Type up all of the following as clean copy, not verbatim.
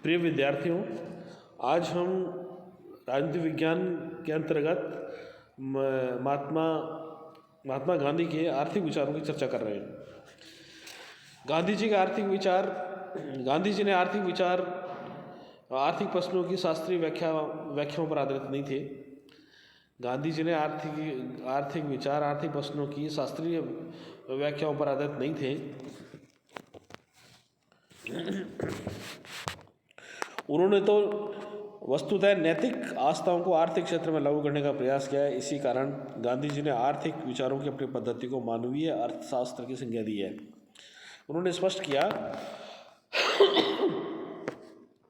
प्रिय विद्यार्थियों, आज हम राजनीति विज्ञान के अंतर्गत महात्मा गांधी के आर्थिक विचारों की चर्चा कर रहे हैं। गांधी जी ने आर्थिक विचार आर्थिक प्रश्नों की शास्त्रीय व्याख्याओं पर आधारित नहीं थे। गांधी जी ने आर्थिक विचार आर्थिक प्रश्नों की शास्त्रीय व्याख्याओं पर आधारित नहीं थे। उन्होंने तो वस्तुतः नैतिक आस्थाओं को आर्थिक क्षेत्र में लागू करने का प्रयास किया है। इसी कारण गांधी जी ने आर्थिक विचारों की अपनी पद्धति को मानवीय अर्थशास्त्र की संज्ञा दी है। उन्होंने स्पष्ट किया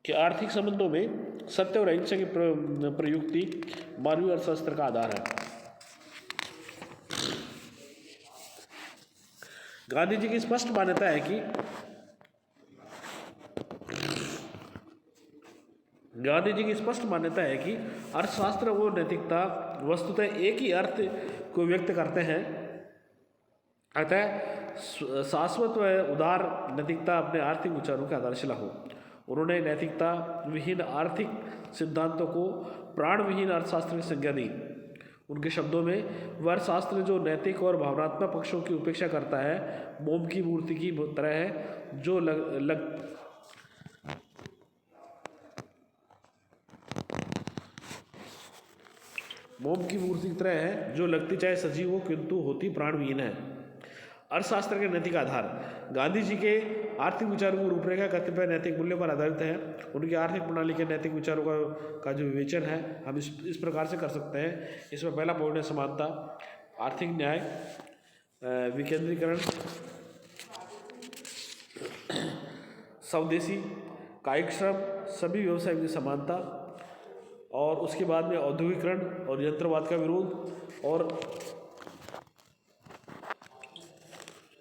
कि आर्थिक संबंधों में सत्य और अहिंसा की प्रयुक्ति मानवीय अर्थशास्त्र का आधार है। गांधी जी की स्पष्ट मान्यता है कि अर्थशास्त्र और नैतिकता वस्तुतः एक ही अर्थ को व्यक्त करते हैं। अतः शाश्वत व उदार नैतिकता अपने आर्थिक विचारों की आधारशिला हो। उन्होंने नैतिकता विहीन आर्थिक सिद्धांतों को प्राण विहीन अर्थशास्त्र की संज्ञा दी। उनके शब्दों में, वह अर्थशास्त्र जो नैतिक और भावनात्मक पक्षों की उपेक्षा करता है, मोम की मूर्ति की तरह है जो लगती चाहे सजीव हो किंतु होती प्राणविहीन है। अर्थशास्त्र के नैतिक आधार। गांधी जी के आर्थिक विचारों की रूपरेखा कतिपय नैतिक मूल्यों पर आधारित है। उनकी आर्थिक प्रणाली के नैतिक विचारों का जो विवेचन है हम इस प्रकार से कर सकते हैं। इसमें पहला पॉइंट है समानता, आर्थिक न्याय, विकेंद्रीकरण, स्वदेशी, कायिक श्रम, सभी व्यवसाय की समानता, और उसके बाद में औद्योगिकरण और यंत्रवाद का विरोध,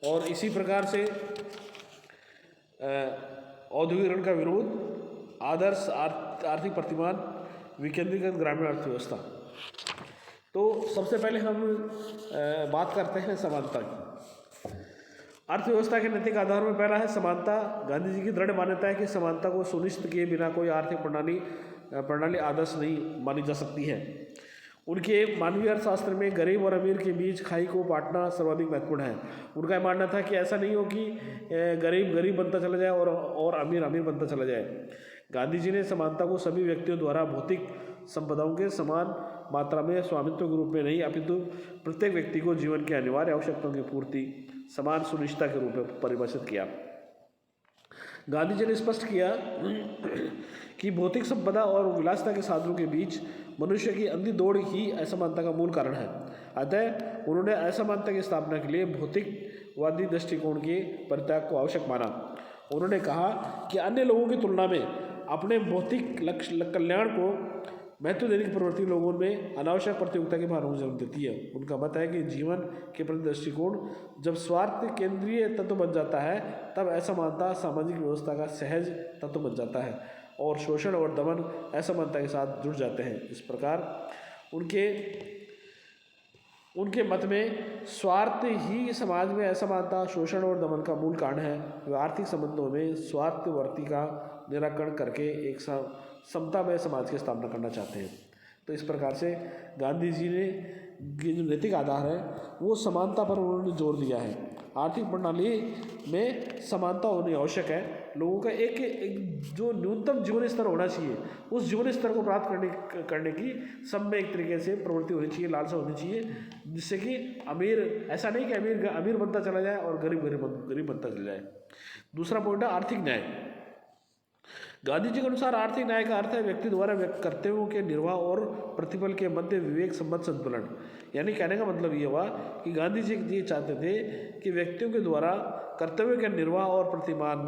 और इसी प्रकार से औद्योगिकरण का विरोध, आदर्श आर्थिक प्रतिमान, विकेंद्रीकृत ग्रामीण अर्थव्यवस्था। तो सबसे पहले हम बात करते हैं समानता की। अर्थव्यवस्था के नैतिक आधार में पहला है समानता। गांधी जी की दृढ़ मान्यता है कि समानता को सुनिश्चित किए बिना कोई आर्थिक प्रणाली आदर्श नहीं मानी जा सकती है। उनके मानवीय अर्थशास्त्र में गरीब और अमीर के बीच खाई को बांटना सर्वाधिक महत्वपूर्ण है। उनका मानना था कि ऐसा नहीं हो कि गरीब गरीब बनता चला जाए और अमीर अमीर बनता चला जाए। गांधी जी ने समानता को सभी व्यक्तियों द्वारा भौतिक संपदाओं के समान मात्रा में स्वामित्व के रूप में नहीं, अपितु प्रत्येक व्यक्ति को जीवन की अनिवार्य आवश्यकताओं की पूर्ति समान सुनिश्चितता के रूप में परिभाषित किया। गांधी जी ने स्पष्ट किया कि भौतिक संपदा और विलासिता के साधनों के बीच मनुष्य की अंधी दौड़ ही असमानता का मूल कारण है। अतः उन्होंने असमानता की स्थापना के लिए भौतिकवादी दृष्टिकोण के परित्याग को आवश्यक माना। उन्होंने कहा कि अन्य लोगों की तुलना में अपने भौतिक कल्याण को महत्व देने की प्रवृत्ति लोगों में अनावश्यक प्रतियोगिता की भावना को जन्म देती है। उनका मत है कि जीवन के प्रति दृष्टिकोण जब स्वार्थ केंद्रीय तत्व बन जाता है, तब असमानता सामाजिक व्यवस्था का सहज तत्व बन जाता है और शोषण और दमन असमानता के साथ जुड़ जाते हैं। इस प्रकार उनके मत में स्वार्थ ही समाज में असमानता, शोषण और दमन का मूल कारण है। वे आर्थिक संबंधों में स्वार्थवर्ती का निराकरण करके एक समतामय समाज की स्थापना करना चाहते हैं। तो इस प्रकार से गांधी जी ने जो नैतिक आधार है वो समानता पर उन्होंने जोर दिया है। आर्थिक प्रणाली में समानता होनी आवश्यक है। लोगों का एक जो न्यूनतम जीवन स्तर होना चाहिए, उस जीवन स्तर को प्राप्त करने की सब में एक तरीके से प्रवृत्ति होनी चाहिए, लालसा होनी चाहिए, जिससे कि ऐसा नहीं कि अमीर बनता चला जाए और गरीब बनता चला जाए। दूसरा पॉइंट है आर्थिक न्याय। गांधी जी के अनुसार आर्थिक न्याय का अर्थ है व्यक्ति द्वारा कर्तव्यों के निर्वाह और प्रतिफल के मध्य विवेक संबद्ध संतुलन। यानी कहने का मतलब ये हुआ कि गांधी जी ये चाहते थे कि व्यक्तियों के द्वारा कर्तव्यों के निर्वाह और प्रतिमान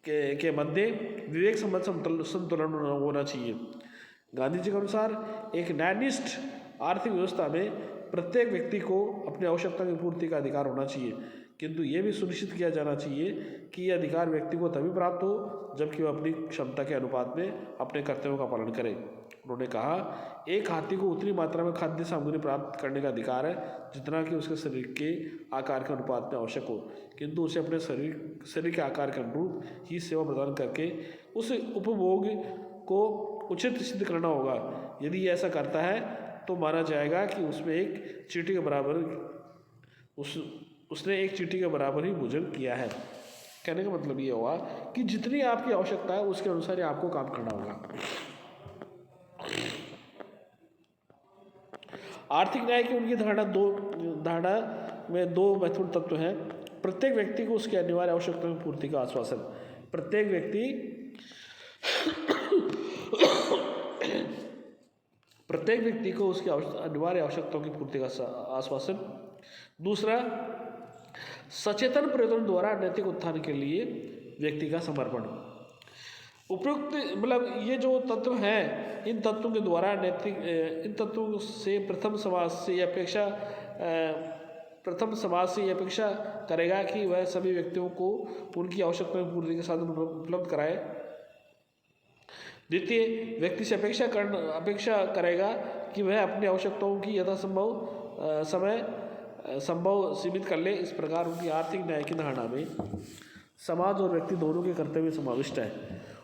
के मध्य विवेक संबद्ध संतुलन होना चाहिए। गांधी जी के अनुसार एक न्यायनिष्ठ आर्थिक व्यवस्था में प्रत्येक व्यक्ति को अपनी आवश्यकता की पूर्ति का अधिकार होना चाहिए। किंतु ये भी सुनिश्चित किया जाना चाहिए कि ये अधिकार व्यक्ति को तभी प्राप्त हो जबकि वह अपनी क्षमता के अनुपात में अपने कर्तव्यों का पालन करे। उन्होंने कहा, एक हाथी को उतनी मात्रा में खाद्य सामग्री प्राप्त करने का अधिकार है जितना कि उसके शरीर के आकार के अनुपात में आवश्यक हो, किंतु उसे अपने शरीर के आकार के अनुरूप ही सेवा प्रदान करके उस उपभोग को उचित सिद्ध करना होगा। यदि ऐसा करता है तो माना जाएगा कि उसने एक चींटी के बराबर ही भोजन किया है। कहने का मतलब ये हुआ कि जितनी आपकी आवश्यकता है उसके अनुसार ही आपको काम करना होगा। आर्थिक न्याय की उनकी धारणा में दो महत्वपूर्ण तत्व हैं। प्रत्येक व्यक्ति को उसकी अनिवार्य आवश्यकताओं की पूर्ति का आश्वासन। प्रत्येक व्यक्ति को उसकी अनिवार्य आवश्यकताओं की पूर्ति का आश्वासन। दूसरा, सचेतन प्रयत्न द्वारा नैतिक उत्थान के लिए व्यक्ति का समर्पण। उपयुक्त मतलब ये जो तत्व हैं, इन तत्वों के द्वारा इन तत्वों से प्रथम समाज से ये अपेक्षा करेगा कि वह सभी व्यक्तियों को उनकी आवश्यकताओं की पूर्ति के साधन उपलब्ध कराए। द्वितीय, व्यक्ति से अपेक्षा करेगा कि वह अपनी आवश्यकताओं की संभव सीमित कर ले। इस प्रकार उनकी आर्थिक न्याय की धारणा में समाज और व्यक्ति दोनों के कर्तव्य समाविष्ट है।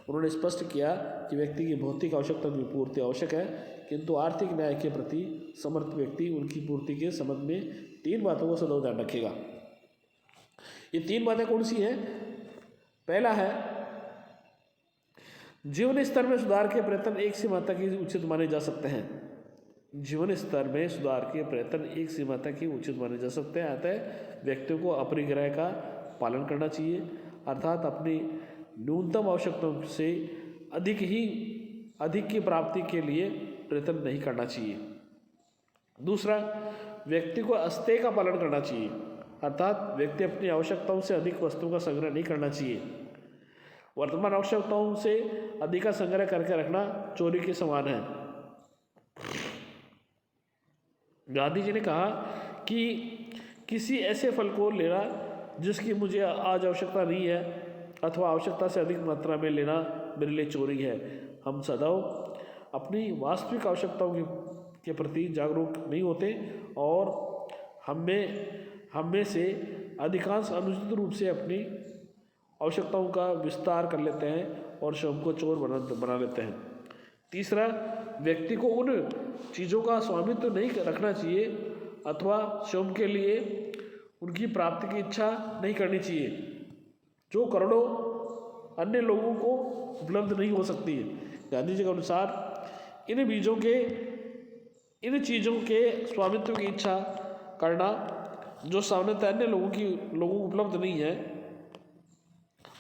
उन्होंने स्पष्ट किया कि व्यक्ति की भौतिक आवश्यकताओं की पूर्ति आवश्यक है, किंतु आर्थिक न्याय के प्रति समर्थ व्यक्ति उनकी पूर्ति के संबंध में 3 बातों को सदैव ध्यान रखेगा। ये 3 बातें कौन सी हैं? पहला है, जीवन स्तर में सुधार के प्रयत्न एक सीमा तक ही उचित माने जा सकते हैं। जीवन स्तर में सुधार के प्रयत्न एक सीमा तक ही उचित माने जा सकते हैं। अतः व्यक्तियों को अपरिग्रह का पालन करना चाहिए, अर्थात अपनी न्यूनतम आवश्यकताओं से अधिक की प्राप्ति के लिए प्रयत्न नहीं करना चाहिए। दूसरा, व्यक्ति को अस्तेय का पालन करना चाहिए, अर्थात व्यक्ति अपनी आवश्यकताओं से अधिक वस्तुओं का संग्रह नहीं करना चाहिए। वर्तमान आवश्यकताओं से अधिक का संग्रह करके रखना चोरी के समान है। गांधी जी ने कहा कि किसी ऐसे फल को लेना जिसकी मुझे आज आवश्यकता नहीं है अथवा आवश्यकता से अधिक मात्रा में लेना मेरे लिए चोरी है। हम सदैव अपनी वास्तविक आवश्यकताओं के प्रति जागरूक नहीं होते और हम में से अधिकांश अनुचित रूप से अपनी आवश्यकताओं का विस्तार कर लेते हैं और स्वयं को चोर बना लेते हैं। तीसरा, व्यक्ति को उन चीज़ों का स्वामित्व नहीं रखना चाहिए अथवा स्वयं के लिए उनकी प्राप्ति की इच्छा नहीं करनी चाहिए जो करोड़ों अन्य लोगों को उपलब्ध नहीं हो सकती है। गांधी जी के अनुसार इन चीज़ों के स्वामित्व की इच्छा करना जो सामान्यतः अन्य लोगों को उपलब्ध नहीं है,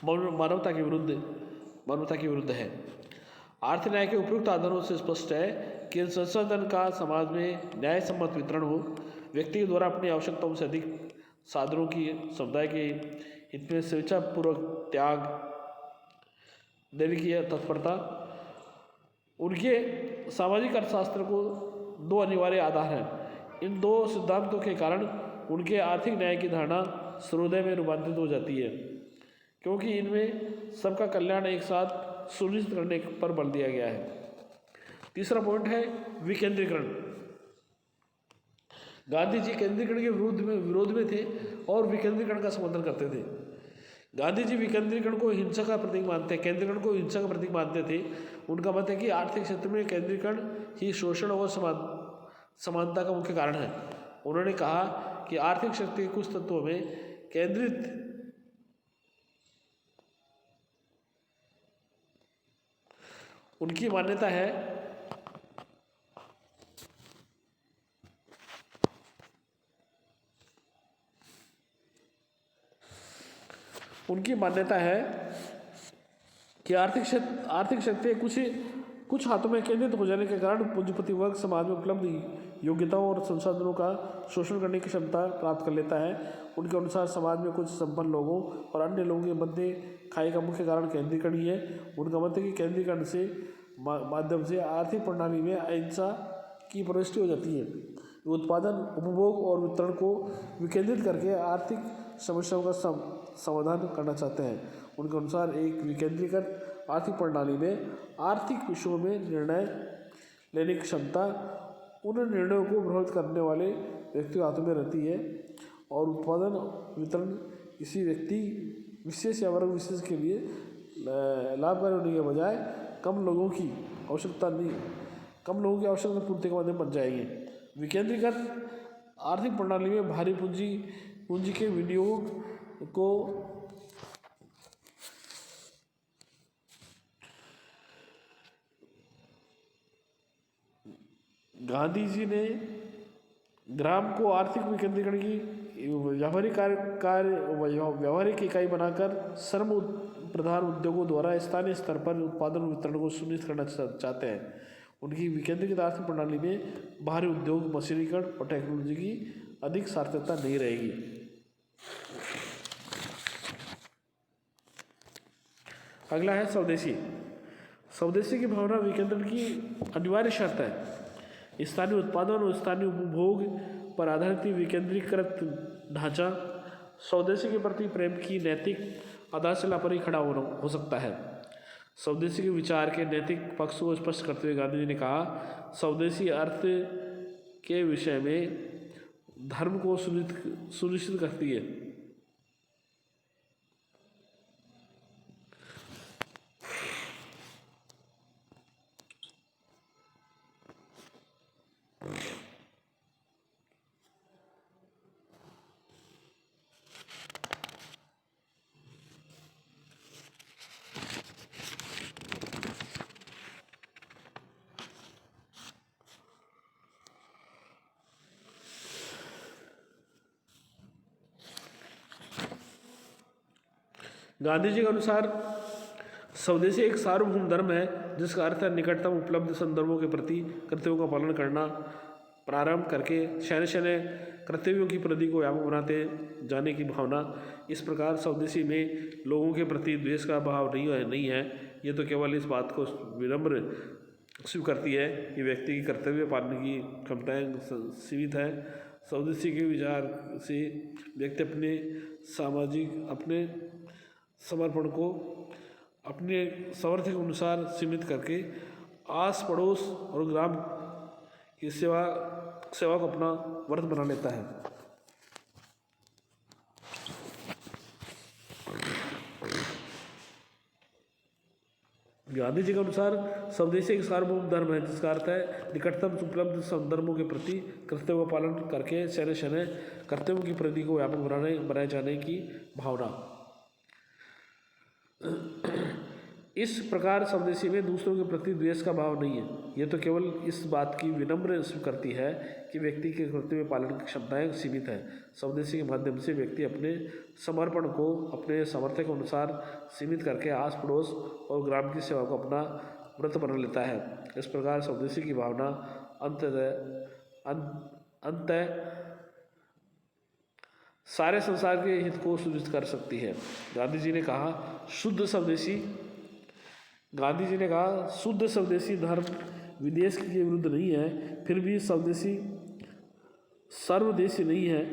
मानवता के विरुद्ध है। आर्थिक न्याय के उपयुक्त आधारों से स्पष्ट है कि संसाधन का समाज में न्याय सम्मत वितरण हो, व्यक्ति के द्वारा अपनी आवश्यकताओं से अधिक साधनों की समुदाय के इनमें स्वेच्छापूर्वक त्याग देने की तत्परता। उनके सामाजिक अर्थशास्त्र को 2 अनिवार्य आधार हैं। इन 2 सिद्धांतों के कारण उनके आर्थिक न्याय की धारणा सर्वोदय में रूपांतरित हो जाती है, क्योंकि इनमें सबका कल्याण एक साथ सुनिश्चित करने पर बल दिया गया है। तीसरा पॉइंट है विकेंद्रीकरण। गांधी जी केंद्रीकरण के विरोध में थे और विकेंद्रीकरण का समर्थन करते थे। गांधी जी विकेंद्रीकरण को हिंसा का प्रतीक मानते थे। उनका मत है कि आर्थिक क्षेत्र में केंद्रीकरण ही शोषण और समानता का मुख्य कारण है। उन्होंने कहा कि आर्थिक शक्ति के कुछ तत्वों में केंद्रित उनकी मान्यता है कि आर्थिक शक्ति कुछ हाथों में केंद्रित हो जाने के कारण पूंजीपति वर्ग समाज में उपलब्ध योग्यताओं और संसाधनों का शोषण करने की क्षमता प्राप्त कर लेता है। उनके अनुसार समाज में कुछ संपन्न लोगों और अन्य लोगों के मध्य खाई का मुख्य कारण केंद्रीकरण ही है। उनका मत है कि केंद्रीकरण से माध्यम से आर्थिक प्रणाली में अहिंसा की प्रविष्टि हो जाती है। उत्पादन, उपभोग और वितरण को विकेंद्रित करके आर्थिक समस्याओं का समाधान करना चाहते हैं। उनके अनुसार एक विकेंद्रीकृत आर्थिक प्रणाली में आर्थिक विषयों में निर्णय लेने की क्षमता उन निर्णयों को प्रभावित करने वाले व्यक्ति के हाथों में रहती है और उत्पादन वितरण किसी व्यक्ति विशेष या वर्ग विशेष के लिए लाभकारी होने के बजाय कम लोगों की आवश्यकता पूर्ति के माध्यम बन जाएगी। विकेंद्रीकृत आर्थिक प्रणाली में भारी पूंजी के विनियोग को गांधी जी ने ग्राम को आर्थिक विकेंद्रीकरण की व्यावहारिक इकाई बनाकर श्रम प्रधान उद्योगों द्वारा स्थानीय स्तर पर उत्पादन वितरण को सुनिश्चित करना चाहते हैं। उनकी विकेंद्रीकृत आर्थिक प्रणाली में बाहरी उद्योग, मशीनीकरण और टेक्नोलॉजी की अधिक सार्थकता नहीं रहेगी। अगला है स्वदेशी। स्वदेशी की भावना विकेंद्रीकरण की अनिवार्य शर्त है। स्थानीय उत्पादन और स्थानीय उपभोग पर आधारित विकेंद्रीकृत ढांचा स्वदेशी के प्रति प्रेम की नैतिक आधारशिला पर ही खड़ा हो सकता है। स्वदेशी के विचार के नैतिक पक्ष को स्पष्ट करते हुए गांधी जी ने कहा, स्वदेशी अर्थ के विषय में धर्म को सुनिश्चित करती है। गांधी जी के अनुसार स्वदेशी एक सार्वभौम धर्म है जिसका अर्थ है निकटतम उपलब्ध संदर्भों के प्रति कर्तव्यों का पालन करना, प्रारंभ करके शहर कर्तव्यों की परिधि को व्यापक बनाते जाने की भावना। इस प्रकार स्वदेशी में लोगों के प्रति द्वेष का भाव नहीं है। ये तो केवल इस बात को विनम्र स्वीकार करती है कि व्यक्ति की कर्तव्य पालने की क्षमताएं सीमित है। स्वदेशी के विचार से व्यक्ति अपने समर्पण को अपने सामर्थ्य के अनुसार सीमित करके आस पड़ोस और ग्राम की सेवा को अपना व्रत बना लेता है। गांधी जी के अनुसार स्वदेशी एक सार्वभौम धर्म है जिसका अर्थ है निकटतम उपलब्ध संदर्भों के प्रति कर्तव्य का पालन करके शहर कर्तव्यों की परिधि को व्यापक बनाए जाने की भावना। इस प्रकार स्वदेशी में दूसरों के प्रति द्वेष का भाव नहीं है। यह तो केवल इस बात की विनम्र स्वीकृति है कि व्यक्ति के कर्तव्य पालन की क्षमताएं सीमित है। स्वदेशी के माध्यम से व्यक्ति अपने समर्पण को अपने सामर्थ्य के अनुसार सीमित करके आस पड़ोस और ग्राम की सेवा को अपना व्रत बना लेता है। इस प्रकार स्वदेशी की भावना अंततः सारे संसार के हित को सुनिश्चित कर सकती है। गांधी जी ने कहा शुद्ध स्वदेशी धर्म विदेश के विरुद्ध नहीं है, फिर भी स्वदेशी सर्वदेशी नहीं है,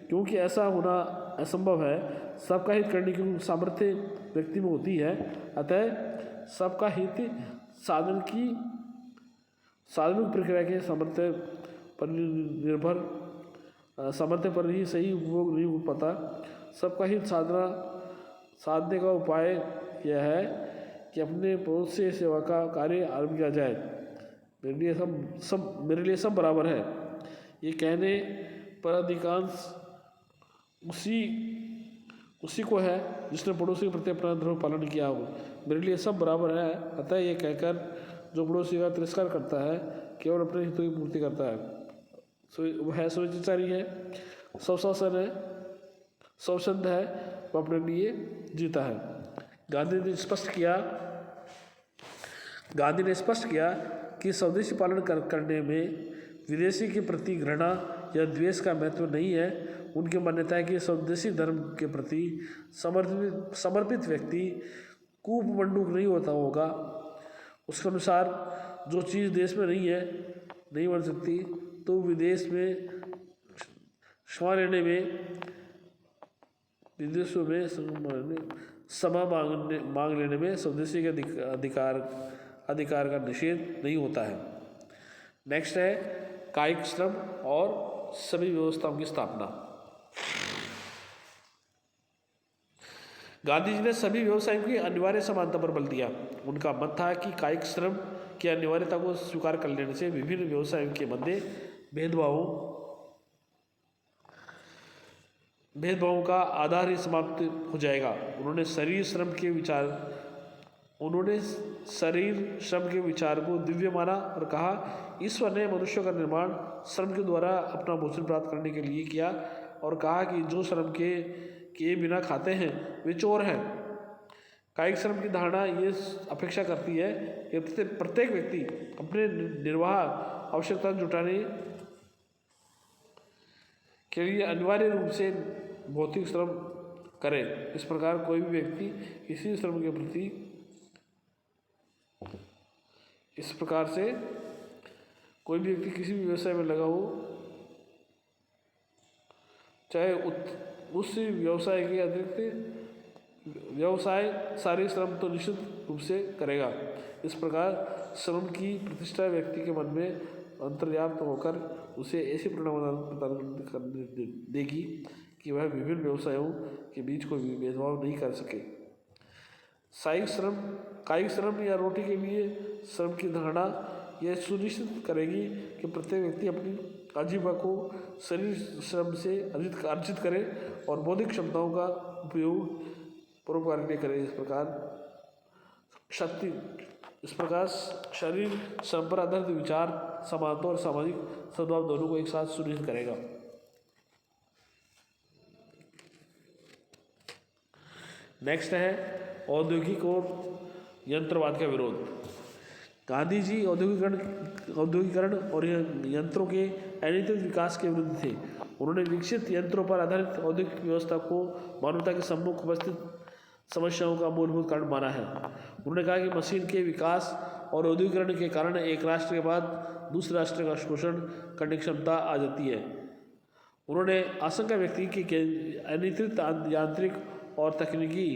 क्योंकि ऐसा होना असंभव है। सबका हित करने की सामर्थ्य व्यक्ति में होती है, अतः सबका हित साधन प्रक्रिया के सामर्थ्य पर ही सही उपभोग नहीं हो पाता। सबका हित साधने का उपाय यह है कि अपने पड़ोस से सेवा का कार्य आरंभ किया जाए। मेरे लिए सब बराबर है, ये कहने पर अधिकांश उसी को है जिसने पड़ोसी के प्रति अपना धर्म पालन किया हो। मेरे लिए सब बराबर है, अतः ये कहकर जो पड़ोसी का तिरस्कार करता है केवल अपने हितों की पूर्ति करता है। वह स्वैच्छाचारी है, स्वशासन है, स्वच्छंद है, वह अपने लिए जीता है। गांधी ने स्पष्ट किया कि स्वदेशी पालन करने में विदेशी के प्रति घृणा या द्वेष का महत्व नहीं है। उनकी मान्यता है कि स्वदेशी धर्म के प्रति समर्पित व्यक्ति कूपमंडूक नहीं होगा। उसके अनुसार जो चीज़ देश में नहीं बन सकती, तो विदेश में क्षमा लेने में विदेशों में समा मांग लेने में स्वदेशी के अधिकार का निषेध नहीं होता है। नेक्स्ट है कायिक श्रम और सभी व्यवस्थाओं की स्थापना। गांधी जी ने सभी व्यवसायों की अनिवार्य समानता पर बल दिया। उनका मत था कि कायिक श्रम की अनिवार्यता को स्वीकार कर लेने से विभिन्न व्यवसायों के मध्य भेदभावों का आधार ही समाप्त हो जाएगा। उन्होंने शरीर श्रम के विचार को दिव्य माना और कहा, ईश्वर ने मनुष्य का निर्माण श्रम के द्वारा अपना भोजन प्राप्त करने के लिए किया, और कहा कि जो श्रम के बिना खाते हैं वे चोर हैं। कायिक श्रम की धारणा ये अपेक्षा करती है कि प्रत्येक व्यक्ति अपने निर्वाह आवश्यकता जुटाने के लिए अनिवार्य रूप से भौतिक श्रम करे। इस प्रकार कोई भी व्यक्ति किसी श्रम के प्रति कोई भी व्यक्ति किसी भी व्यवसाय में लगा हो, चाहे उस व्यवसाय के अतिरिक्त व्यवसाय शारीरिक श्रम तो निश्चित रूप से करेगा। इस प्रकार श्रम की प्रतिष्ठा व्यक्ति के मन में अंतर्व्याप्त होकर उसे ऐसी परिणाम प्रदान देगी कि वह विभिन्न व्यवसायों के बीच कोई भेदभाव नहीं कर सके। कायिक श्रम या रोटी के लिए श्रम की धारणा यह सुनिश्चित करेगी कि प्रत्येक व्यक्ति अपनी आजीविका को शरीर श्रम से अर्जित करे और बौद्धिक क्षमताओं का उपयोग परोपकार के करे। इस प्रकार शरीर श्रम पर आधारित विचार समानता और सामाजिक सद्भाव दोनों को एक साथ सुनिश्चित करेगा। नेक्स्ट है औद्योगिक और यंत्रवाद का विरोध। गांधी जी औद्योगिकरण और यंत्रों के अनियंत्रित विकास के विरुद्ध थे। उन्होंने विकसित यंत्रों पर आधारित औद्योगिक व्यवस्था को मानवता के सम्मुख उपस्थित समस्याओं का मूलभूत कारण माना है। उन्होंने कहा कि मशीन के विकास और औद्योगिकरण के कारण एक राष्ट्र के बाद दूसरे राष्ट्र का शोषण करने की क्षमता आ जाती है। उन्होंने आशंका व्यक्त की कि अनियंत्रित यांत्रिक और तकनीकी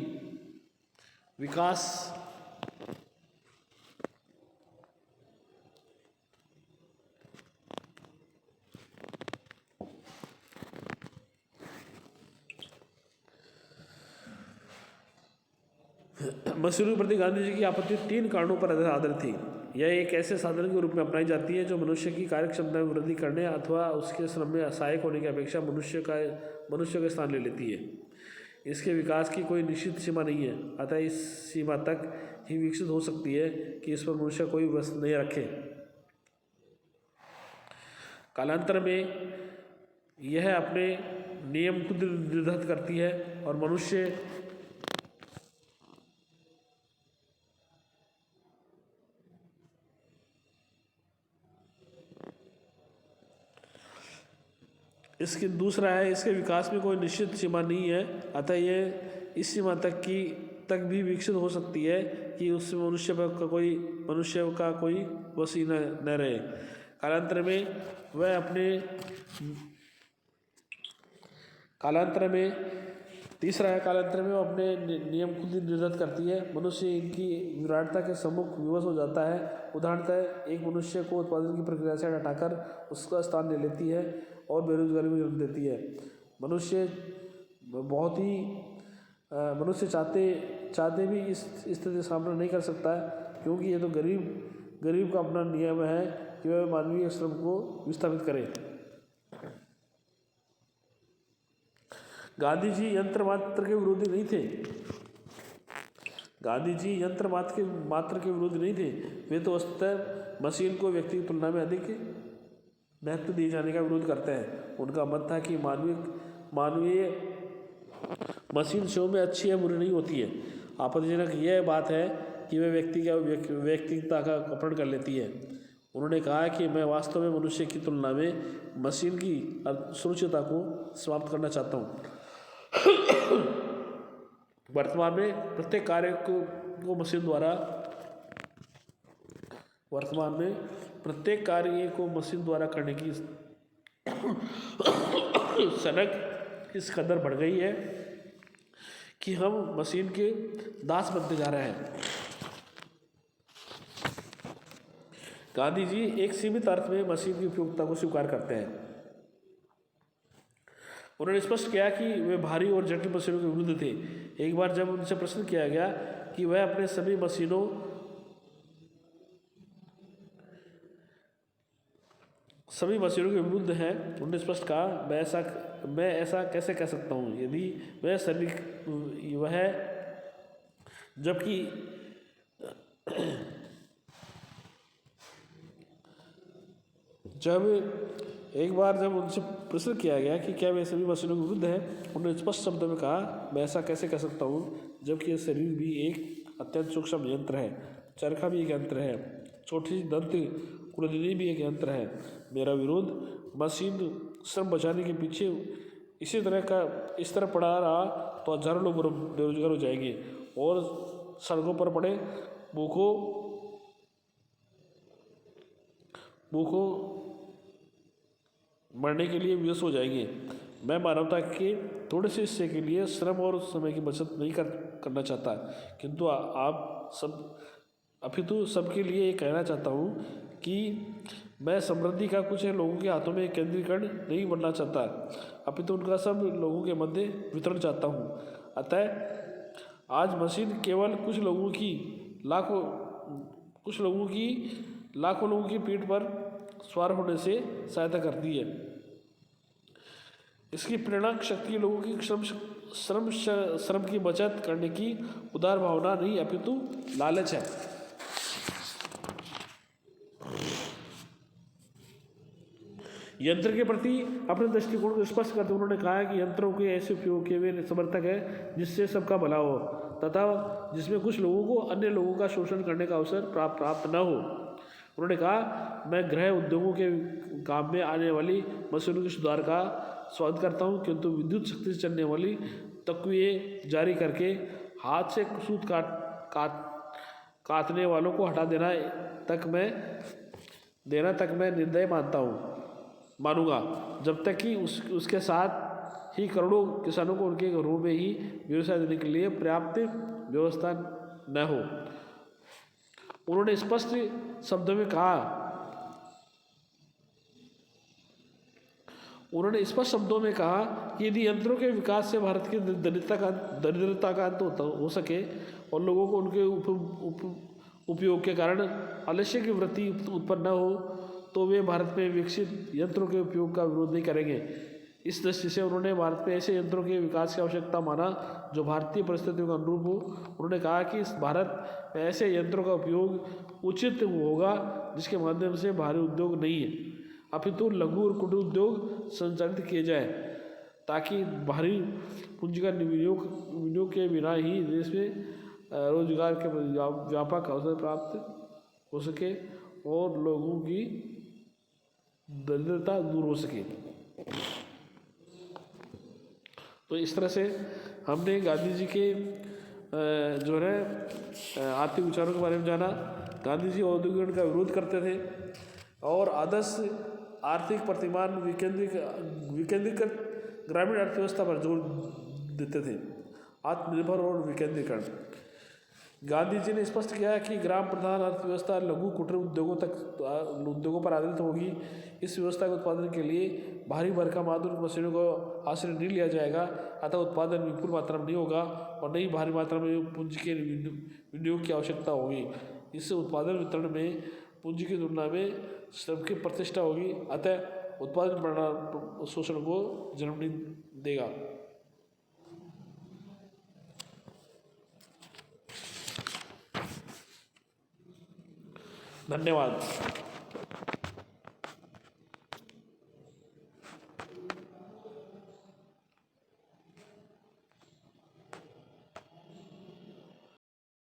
विकास मशीनों के प्रति गांधी जी की आपत्ति 3 कारणों पर आधारित थी। यह एक ऐसे साधन के रूप में अपनाई जाती है जो मनुष्य की कार्यक्षमता में वृद्धि करने अथवा उसके श्रम में सहायक होने की अपेक्षा मनुष्य का स्थान ले लेती है। इसके विकास की कोई निश्चित सीमा नहीं है, अतः इस सीमा तक ही विकसित हो सकती है कि इस पर मनुष्य कोई बस नहीं रखे। कालांतर में यह अपने नियम खुद निर्धारित करती है और मनुष्य इसके विकास में कोई निश्चित सीमा नहीं है, अतः यह इस सीमा तक भी विकसित हो सकती है कि उसमें मनुष्य का कोई वश न रहे। कालांतर में वो अपने नियम खुद निर्धारित करती है। मनुष्य इनकी विराटता के सम्मुख विवश हो जाता है। उदाहरणतः एक मनुष्य को उत्पादन की प्रक्रिया से हटाकर उसका स्थान ले लेती है और बेरोजगारी में जन्म देती है। मनुष्य चाहते भी इस स्थिति का सामना नहीं कर सकता है, क्योंकि ये तो गरीब का अपना नियम है कि वह मानवीय श्रम को विस्थापित करे। गांधी जी यंत्र मात्र के विरोधी नहीं थे। वे तो वस्तुतः मशीन को व्यक्ति की तुलना में अधिक महत्व दिए जाने का विरोध करते हैं। उनका मत था कि मानवीय मशीन स्वयं में अच्छी या बुरी नहीं होती है। आपत्तिजनक यह बात है कि वह व्यक्तिगतता का अपहरण कर लेती है। उन्होंने कहा कि मैं वास्तव में मनुष्य की तुलना में मशीन की सुरक्षितता को समाप्त करना चाहता हूँ। वर्तमान में प्रत्येक कार्य को मशीन द्वारा करने की सनक इस कदर बढ़ गई है कि हम मशीन के दास बनते जा रहे हैं। गांधी जी एक सीमित अर्थ में मशीन की उपयोगिता को स्वीकार करते हैं। उन्होंने स्पष्ट किया कि वे भारी और जटिल मशीनों के विरुद्ध थे। एक बार जब उनसे प्रश्न किया गया कि वह अपने सभी मशीनों के विरुद्ध हैं, उन्होंने स्पष्ट कहा, मैं ऐसा कैसे कह सकता हूँ यदि वह जबकि जब उनसे प्रश्न किया गया कि क्या वे सभी मशीनों के विरुद्ध हैं, उन्होंने स्पष्ट शब्दों में कहा, मैं ऐसा कैसे कह सकता हूँ जबकि यह शरीर भी एक अत्यंत सूक्ष्म यंत्र है, चरखा भी एक यंत्र है, छोटी दंत कुंडली भी एक यंत्र है। मेरा विरोध मशीन श्रम बचाने के पीछे इस तरह पड़ा रहा तो हजारों लोग बेरोजगार हो जाएंगे और सड़कों पर पड़े भूखों मरने के लिए विवश हो जाएंगे। मैं मानवता के थोड़े से हिस्से के लिए श्रम और समय की बचत नहीं करना चाहता, किंतु अपितु सबके लिए ये कहना चाहता हूँ कि मैं समृद्धि का कुछ लोगों के हाथों में केंद्रीकरण नहीं बनना चाहता, अपितु उनका सब लोगों के मध्य वितरण चाहता हूँ। अतः आज मशीन केवल कुछ लोगों की लाखों लोगों की पीठ पर सवार होने से सहायता करती है। इसकी प्रेरणा शक्ति लोगों की श्रम की बचत करने की उदार भावना नहीं, अपितु लालच है। यंत्र के प्रति अपने दृष्टिकोण को स्पष्ट करते उन्होंने कहा कि यंत्रों के ऐसे उपयोग के वे समर्थक है जिससे सबका भला हो तथा जिसमें कुछ लोगों को अन्य लोगों का शोषण करने का अवसर प्राप्त न हो। उन्होंने कहा, मैं गृह उद्योगों के काम में आने वाली मशीनों के सुधार का स्वागत करता हूँ, किंतु विद्युत शक्ति से चलने वाली तकवीएं जारी करके हाथ से सूत काटने वालों को हटा देना तक मैं निर्दय मानूंगा, जब तक कि उसके साथ ही करोड़ों किसानों को उनके घरों में ही व्यवसाय देने के लिए पर्याप्त व्यवस्था न हो। उन्होंने स्पष्ट शब्दों में कहा कि यदि यंत्रों के विकास से भारत की दरिद्रता का अंत हो सके और लोगों को उनके उपयोग के कारण आलस्य की वृत्ति उत्पन्न न हो, तो वे भारत में विकसित यंत्रों के उपयोग का विरोध नहीं करेंगे। इस दृष्टि से उन्होंने भारत में ऐसे यंत्रों के विकास की आवश्यकता माना जो भारतीय परिस्थितियों के अनुरूप हो। उन्होंने कहा कि इस भारत में ऐसे यंत्रों का उपयोग उचित होगा जिसके माध्यम से भारी उद्योग नहीं है, अपितु लघु और कुटीर उद्योग संचालित किए जाए, ताकि भारी पूंजी का विनियोग के बिना ही देश में रोजगार के व्यापक अवसर प्राप्त हो सके और लोगों की दरिद्रता दूर हो सके। तो इस तरह से हमने गांधी जी के आर्थिक विचारों के बारे में जाना। गांधी जी औद्योगिकरण का विरोध करते थे और आदर्श आर्थिक प्रतिमान विकेंद्रीकृत ग्रामीण अर्थव्यवस्था पर जोर देते थे, आत्मनिर्भर और विकेंद्रीकरण। गांधी जी ने स्पष्ट किया कि ग्राम प्रधान अर्थव्यवस्था लघु कुटीर उद्योगों पर आधारित होगी। इस व्यवस्था के उत्पादन के लिए भारी भरकम आधुनिक मशीनों को आश्रय नहीं लिया जाएगा, अतः उत्पादन विपुल मात्रा में नहीं होगा और नहीं भारी मात्रा में पूंजी के विनियोग की आवश्यकता होगी। इससे उत्पादन वितरण में पूंजी की तुलना में श्रम की प्रतिष्ठा होगी, अतः उत्पादन प्रणाली शोषण को जन्म नहीं देगा। धन्यवाद।